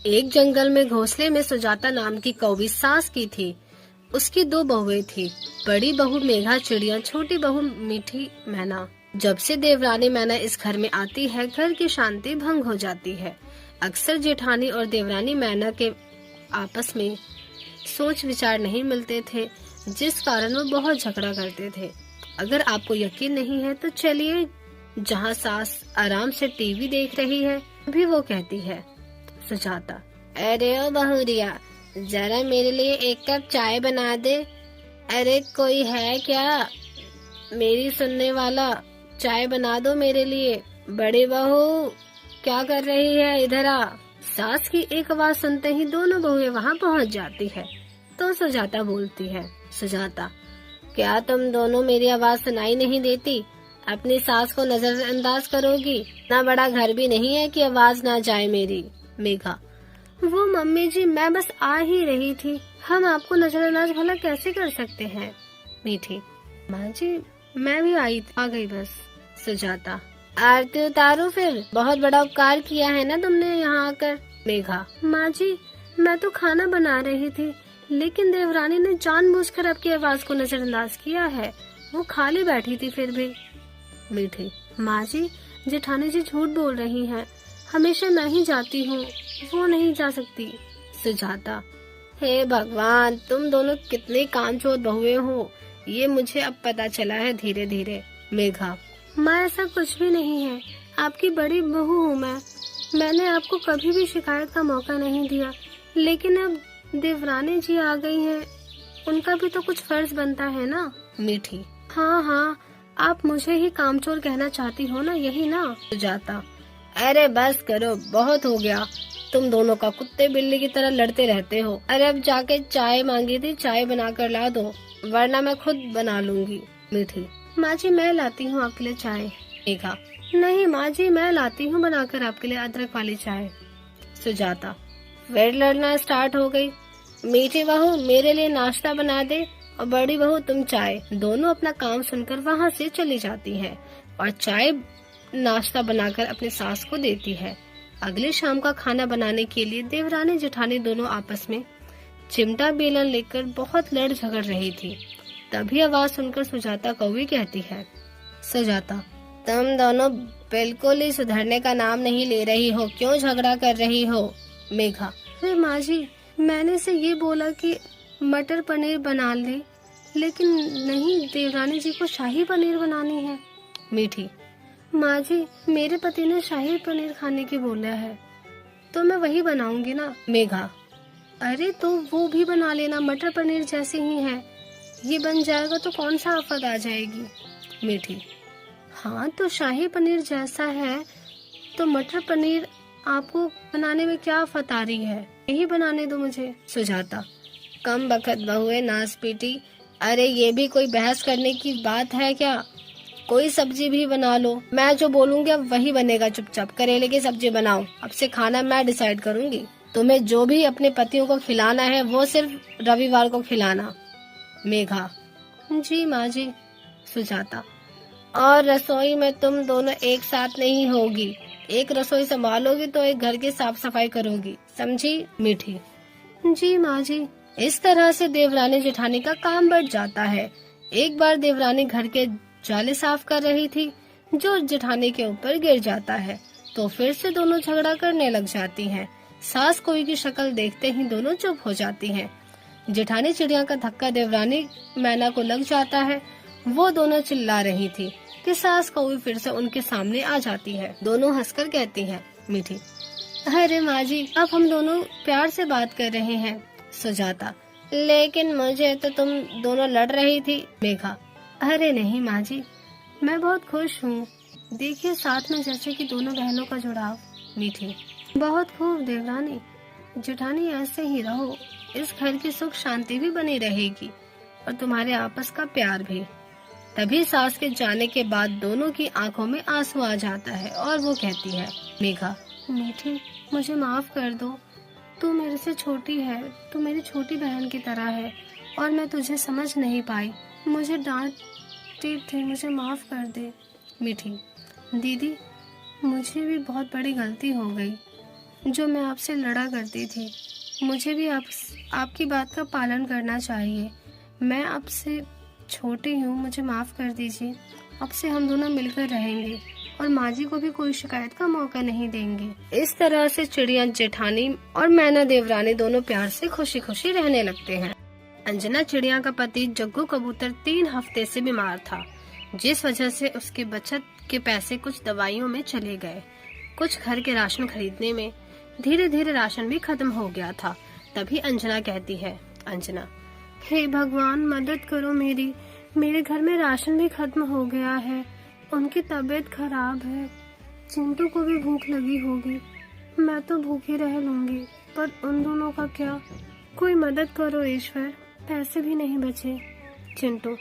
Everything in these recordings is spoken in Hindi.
एक जंगल में घोंसले में सुजाता नाम की कौवी सास की थी। उसकी दो बहुएं थी, बड़ी बहू मेघा चिड़िया, छोटी बहू मीठी मैना। जब से देवरानी मैना इस घर में आती है, घर की शांति भंग हो जाती है। अक्सर जेठानी और देवरानी मैना के आपस में सोच विचार नहीं मिलते थे, जिस कारण वो बहुत झगड़ा करते थे। अगर आपको यकीन नहीं है तो चलिए, जहाँ सास आराम से टीवी देख रही है, अभी वो कहती है, सुजाता, अरे ओ बहुरिया, जरा मेरे लिए एक कप चाय बना दे। अरे कोई है क्या मेरी सुनने वाला? चाय बना दो मेरे लिए। बड़ी बहू क्या कर रही है, इधर आ। सास की एक आवाज सुनते ही दोनों बहुएं वहाँ पहुँच जाती है। तो सुजाता बोलती है, सुजाता, क्या तुम दोनों मेरी आवाज सुनाई नहीं देती? अपनी सास को नजरअंदाज करोगी? इतना बड़ा घर भी नहीं है कि आवाज ना जाए मेरी। मेघा, वो मम्मी जी, मैं बस आ ही रही थी, हम आपको नजरअंदाज भला कैसे कर सकते हैं। मीठी, माँ जी मैं भी आ गई बस। सुजाता, आरती उतारो फिर, बहुत बड़ा उपकार किया है ना तुमने यहाँ आकर। मेघा, माँ जी मैं तो खाना बना रही थी, लेकिन देवरानी ने जानबूझकर आपकी आवाज को नजरअंदाज किया है, वो खाली बैठी थी फिर भी। मीठी, माँ जी जेठानी जी झूठ बोल रही हैं, हमेशा मैं ही जाती हूँ, वो नहीं जा सकती। सुजाता, हे भगवान, तुम दोनों कितने कामचोर बहुएं हो, ये मुझे अब पता चला है धीरे धीरे। मेघा, माँ ऐसा कुछ भी नहीं है, आपकी बड़ी बहू हूँ मैंने आपको कभी भी शिकायत का मौका नहीं दिया, लेकिन अब देवरानी जी आ गई हैं, उनका भी तो कुछ फर्ज बनता है ना। मीठी, हाँ, आप मुझे ही कामचोर कहना चाहती हो ना, यही ना। सुजाता, अरे बस करो, बहुत हो गया, तुम दोनों का कुत्ते बिल्ली की तरह लड़ते रहते हो। अरे अब जाके चाय मांगी थी, चाय बना कर ला दो, वरना मैं खुद बना लूंगी। मीठी, माँ जी मैं लाती हूँ आपके लिए चाय। मेघा, नहीं माँ जी मैं लाती हूँ बनाकर आपके लिए अदरक वाली चाय। सुजाता, फिर लड़ना स्टार्ट हो गई। मीठी बहू मेरे लिए नाश्ता बना दे और बड़ी बहू तुम चाय। दोनों अपना काम सुनकर वहाँ से चली जाती हैं और चाय नाश्ता बनाकर अपने सास को देती है। अगले शाम का खाना बनाने के लिए देवरानी जेठानी दोनों आपस में चिमटा बेलन लेकर बहुत लड़ झगड़ रही थी। तभी आवाज सुनकर सुजाता कौवी कहती है, सुजाता, तुम दोनों बिल्कुल ही सुधरने का नाम नहीं ले रही हो, क्यों झगड़ा कर रही हो। मेघा, अरे माँ जी मैंने से ये बोला कि मटर पनीर बना ले, लेकिन नहीं, देवरानी जी को शाही पनीर बनानी है। मीठी, माँ जी मेरे पति ने शाही पनीर खाने की बोला है, तो मैं वही बनाऊंगी ना। मेघा, अरे तो वो भी बना लेना, मटर पनीर जैसे ही है, ये बन जाएगा तो कौन सा आफत आ जाएगी। मीठी, हाँ तो शाही पनीर जैसा है तो मटर पनीर आपको बनाने में क्या आफत आ रही है, यही बनाने दो मुझे। सुजाता, कम बखत बहुए नास पीटी, अरे ये भी कोई बहस करने की बात है क्या? कोई सब्जी भी बना लो, मैं जो बोलूँगी अब वही बनेगा, चुपचाप करेले की सब्जी बनाओ, अब से खाना मैं डिसाइड करूँगी। तुम्हें जो भी अपने पतियों को खिलाना है वो सिर्फ रविवार को खिलाना। मेघा, जी माँ जी। सुजाता, और रसोई में तुम दोनों एक साथ नहीं होगी, एक रसोई संभालोगी तो एक घर की साफ सफाई करोगी, समझी। मीठी, जी माँ जी। इस तरह से देवरानी जेठानी का काम बढ़ जाता है। एक बार देवरानी घर के जाले साफ कर रही थी, जो जेठानी के ऊपर गिर जाता है, तो फिर से दोनों झगड़ा करने लग जाती हैं। सास कोई की शक्ल देखते ही दोनों चुप हो जाती हैं। जेठानी चिड़िया का धक्का देवरानी मैना को लग जाता है। वो दोनों चिल्ला रही थी कि सास कौवी फिर से उनके सामने आ जाती है। दोनों हंसकर कहती हैं, मीठी, अरे माँ जी अब हम दोनों प्यार से बात कर रहे हैं। सुजाता, लेकिन मुझे तो तुम दोनों लड़ रही थी। मेघा, अरे नहीं माँ जी, मैं बहुत खुश हूँ, देखिए साथ में जैसे कि दोनों बहनों का जुड़ाव। मीठी, बहुत खूब देवरानी, जेठानी ऐसे ही रहो, इस घर की सुख शांति भी बनी रहेगी और तुम्हारे आपस का प्यार भी। तभी सास के जाने के बाद दोनों की आंखों में आंसू आ जाता है और वो कहती है, मेघा, मीठी मुझे माफ कर दो, तू मेरे से छोटी है, तू मेरी छोटी बहन की तरह है और मैं तुझे समझ नहीं पाई, मुझे डांटती थी, मुझे माफ कर दे। मीठी, दीदी मुझे भी बहुत बड़ी गलती हो गई, जो मैं आपसे लड़ा करती थी। मुझे भी आपकी बात का पालन करना चाहिए। मैं आपसे छोटी हूँ, मुझे माफ़ कर दीजिए। अब से हम दोनों मिलकर रहेंगे और माँ जी को भी कोई शिकायत का मौका नहीं देंगे। इस तरह से चिड़िया जेठानी और मैना देवरानी दोनों प्यार से खुशी खुशी रहने लगते हैं। अंजना चिड़िया का पति जग्गू कबूतर 3 हफ्ते से बीमार था, जिस वजह से उसकी बचत के पैसे कुछ दवाइयों में चले गए, कुछ घर के राशन खरीदने में। धीरे धीरे राशन भी खत्म हो गया था। तभी अंजना कहती है, अंजना, हे भगवान मदद करो मेरे घर में राशन भी खत्म हो गया है। उनकी तबीयत खराब है, चिंटू को भी भूख लगी होगी। मैं तो भूखी रह लूंगी, पर उन दोनों का क्या? कोई मदद करो ईश्वर, पैसे भी नहीं बचे। चिंटू,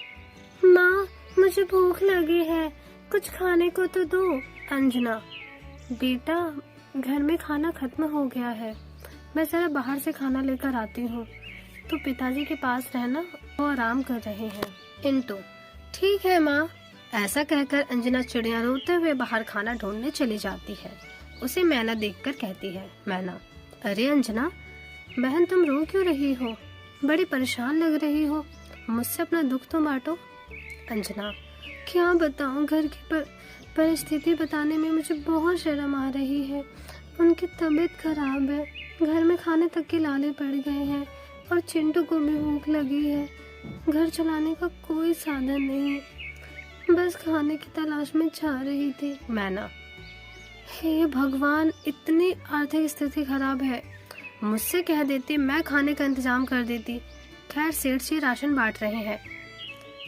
माँ मुझे भूख लगी है, कुछ खाने को तो दो। अंजना, बेटा घर में खाना खत्म हो गया है, मैं जरा बाहर से खाना लेकर आती हूँ। तो पिताजी के पास रहना, वो आराम कर रहे हैं। चिंटू, ठीक है माँ। ऐसा कहकर अंजना चिड़िया रोते हुए बाहर खाना ढूंढने चली जाती है। उसे मैना देखकर कहती है, मैना, अरे अंजना बहन, तुम रो क्यों रही हो? बड़ी परेशान लग रही हो, मुझसे अपना दुख तो बांटो। अंजना, क्या बताऊं, घर की परिस्थिति बताने में मुझे बहुत शर्म आ रही है। उनकी तबीयत खराब है, घर में खाने तक के लाले पड़ गए हैं और चिंटू को भी भूख लगी है। घर चलाने का कोई साधन नहीं, बस खाने की तलाश में जा रही थी। मैना, हे भगवान, इतनी आर्थिक स्थिति खराब है, मुझसे कह देती, मैं खाने का इंतजाम कर देती। खैर सेठ जी राशन बांट रहे हैं,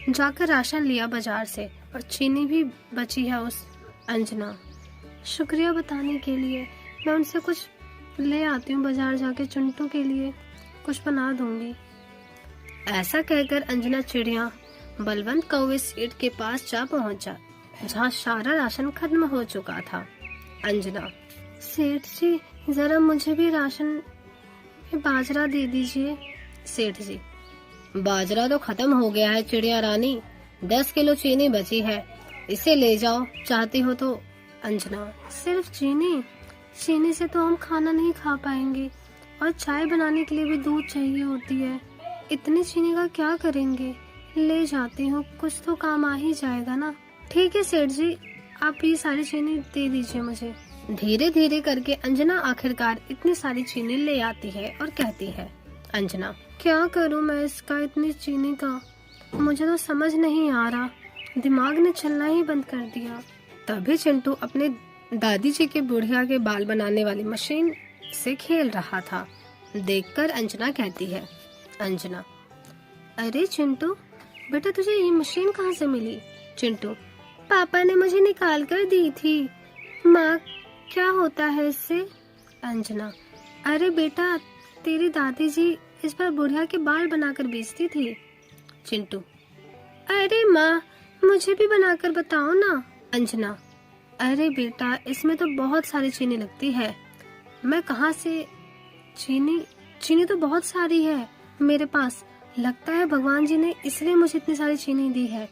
जाकर राशन लिया बाजार से और चीनी भी बची है उस। अंजना, शुक्रिया बताने के लिए, मैं उनसे कुछ ले आती हूँ, बाजार जाके चिंटू के लिए कुछ बना दूंगी। ऐसा कहकर अंजना चिड़िया बलवंत कौवे सेठ के पास जा पहुंचा, जहाँ सारा राशन खत्म हो चुका था। अंजना, सेठ जी जरा मुझे भी राशन में बाजरा दे दीजिए। सेठ जी, बाजरा तो खत्म हो गया है चिड़िया रानी, 10 किलो चीनी बची है, इसे ले जाओ चाहती हो तो। अंजना, सिर्फ चीनी से तो हम खाना नहीं खा पाएंगे, और चाय बनाने के लिए भी दूध चाहिए होती है। इतनी चीनी का क्या करेंगे? ले जाती हूँ, कुछ तो काम आ ही जाएगा ना। ठीक है सेठ जी, आप ये सारी चीनी दे दीजिए मुझे। धीरे धीरे करके अंजना आखिरकार इतनी सारी चीनी ले आती है और कहती है, अंजना, क्या करूँ मैं इसका, इतनी चीनी का मुझे तो समझ नहीं आ रहा, दिमाग ने चलना ही बंद कर दिया। तभी चिंटू अपने दादी जी के बुढ़िया के बाल बनाने वाली मशीन से खेल रहा था। देखकर अंजना कहती है, अंजना, अरे चिंटू बेटा, तुझे ये मशीन कहाँ से मिली? चिंटू, पापा ने मुझे निकाल कर दी थी। माँ, क्या होता है इससे? अंजना, अरे बेटा, तेरी दादी जी इस पर बुढ़िया के बाल बनाकर बेचती थी। चिंटू, अरे माँ, मुझे भी बनाकर बताओ ना। अंजना, अरे बेटा, इसमें तो बहुत सारी चीनी लगती है, मैं कहाँ से चीनी तो बहुत सारी है मेरे पास, लगता है भगवान जी ने इसलिए मुझे इतनी सारी चीनी दी है।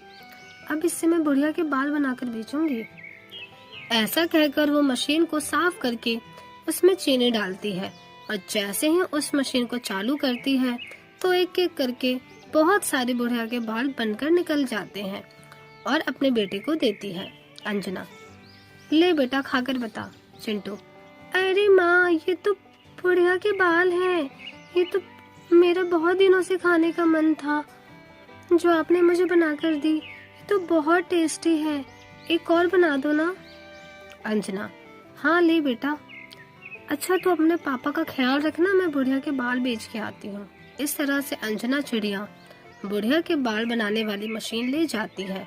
अब इससे मैं बुढ़िया के बाल बनाकर बेचूंगी। ऐसा कहकर वो मशीन को साफ करके उसमें चीनी डालती है, और जैसे ही उस मशीन को चालू करती है तो एक एक करके बहुत सारे बुढ़िया के बाल बनकर निकल जाते हैं और अपने बेटे को देती है। अंजना, ले बेटा खाकर बता। चिंटू, अरे माँ, ये तो बुढ़िया के बाल हैं, ये तो मेरा बहुत दिनों से खाने का मन था, जो आपने मुझे बनाकर दी, ये तो बहुत टेस्टी है, एक और बना दो ना। अंजना, हाँ ले बेटा। अच्छा तो अपने पापा का ख्याल रखना, मैं बुढ़िया के बाल बेच के आती हूँ। इस तरह से अंजना चिड़िया बुढ़िया के बाल बनाने वाली मशीन ले जाती है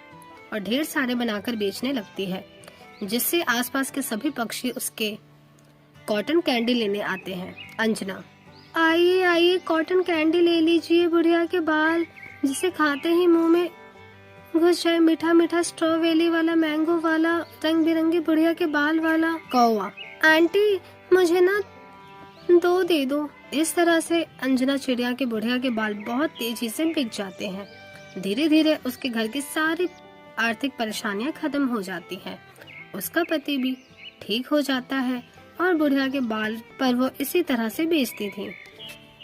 और ढेर सारे बनाकर बेचने लगती है, जिससे आसपास के सभी पक्षी उसके कॉटन कैंडी लेने आते हैं। अंजना, आइए आइए, कॉटन कैंडी ले लीजिए, बुढ़िया के बाल, जिसे खाते ही मुंह में घुस जाए, मीठा मीठा स्ट्रॉबेरी वाला, मैंगो वाला, रंग बिरंगे बुढ़िया के बाल वाला। कौवा, आंटी मुझे ना 2 दे दो। इस तरह से अंजना चिड़िया के बुढ़िया के बाल बहुत तेजी से बिक जाते हैं। धीरे धीरे उसके घर की सारी आर्थिक परेशानियां खत्म हो जाती हैं। उसका पति भी ठीक हो जाता है और बुढ़िया के बाल पर वो इसी तरह से बेचती थी।